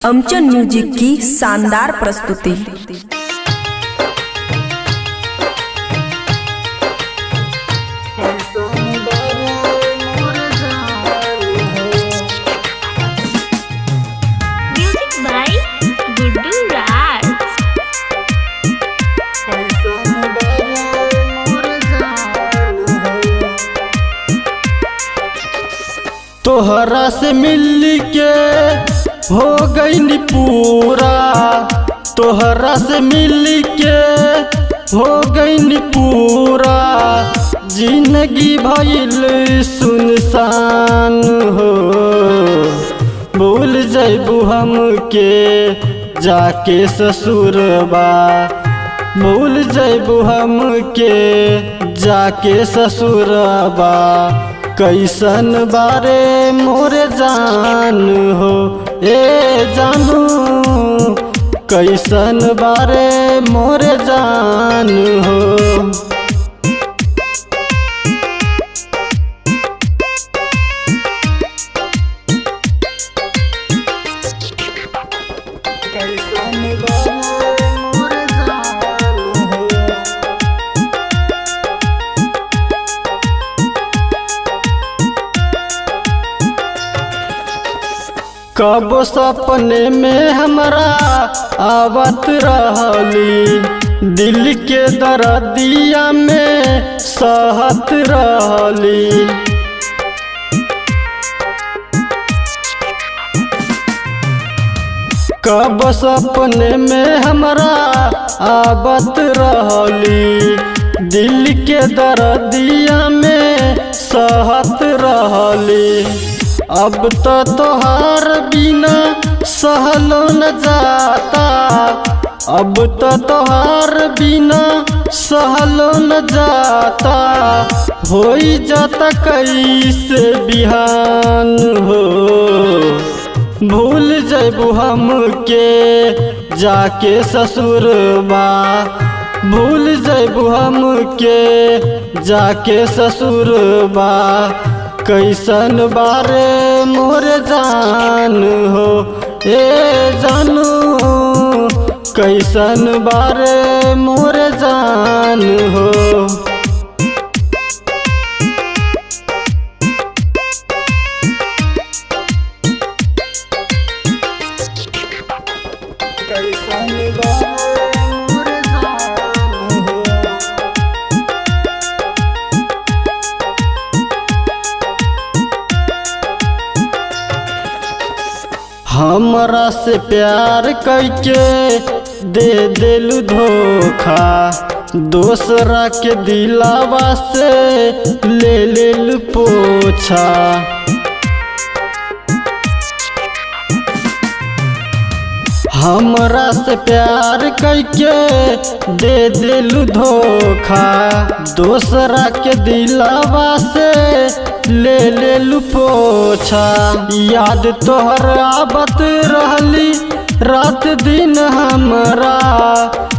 अमचन music की शानदार प्रस्तुति। म्यूजिक बाय गुड्डू राज। तोहरा से मिल के हो गई नी पूरा, तोहरा से मिल के हो गई नी पूरा, जिंदगी भइल सुनसान हो। भूल जइबू हमके जाके ससुरबा, भूल जइबू हमके जाके ससुरबा, कैसन बारे मोरे जान हो ए जानू, कैसन बारे मोरे जान हो। कब सपने में हमरा आवत रहली, दिल के दर्दिया में सहत रहली। कब सपने में हमरा आवत रहली, दिल के दर्दिया में सहत रहली। अब तो तोहार बिना सहलो न जाता, अब तो तोहार बिना सहलो न जाता, होई जाता कैसे बिहान हो। भूल जइबू हमके जाके ससुरबा, भूल जइबू हमके जाके ससुरबा, कैसन बारे मोरे जान हो ए जानू, कैसन बारे मोरे जान हो। हमरा से प्यार करके दे दिलु धोखा, दूसरा के दिलावा से ले लेलु पोछा। हमरा से प्यार करके दे दिलु धोखा, दूसरा के दिलावा से ले लेलु पोछा। याद तोहर आवत रहली रात दिन हमरा,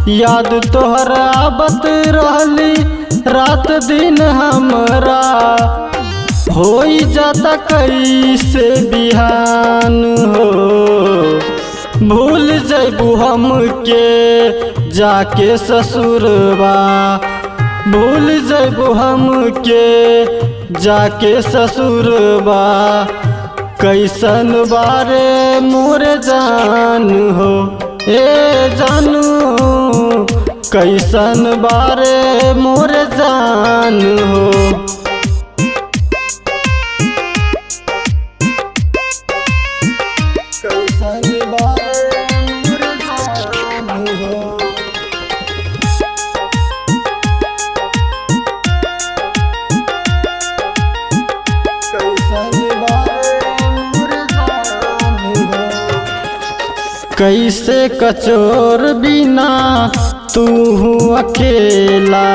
याद तोहर आवत रहली रात दिन हमरा, होई जाता कैसे बिहान हो। भूल जइबू हमके जाके ससुरबा, भूल जइबू हमके जाके ससुरबा, कैसन बारे मोरे जान हो ए जानू, कैसन बारे मोरे जान हो। कैसे कचोर बिना तू अकेला,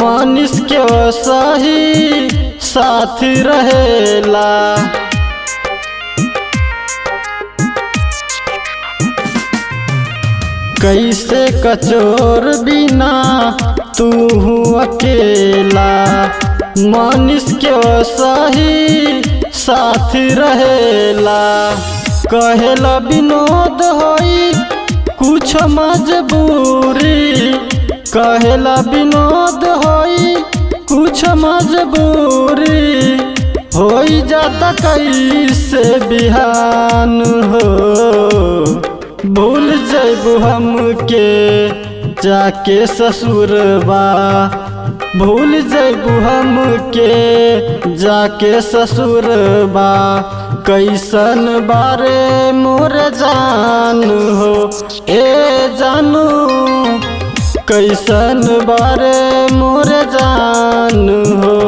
मानिस के सही साथ रहेला। कैसे कचोर बिना तू अकेला, मानिस के सही साथ रहेला। कहेला विनोद होई कुछ मजबूरी, कहेला विनोद होई कुछ मजबूरी, होई जाता कैसे बिहान हो। भूल जैबू हमके जाके ससुरबा, भूल जैबू हमके जाके ससुरबा, कैसन बारे मोर जान हो ए जानू, कैसन बारे मोर जान हो।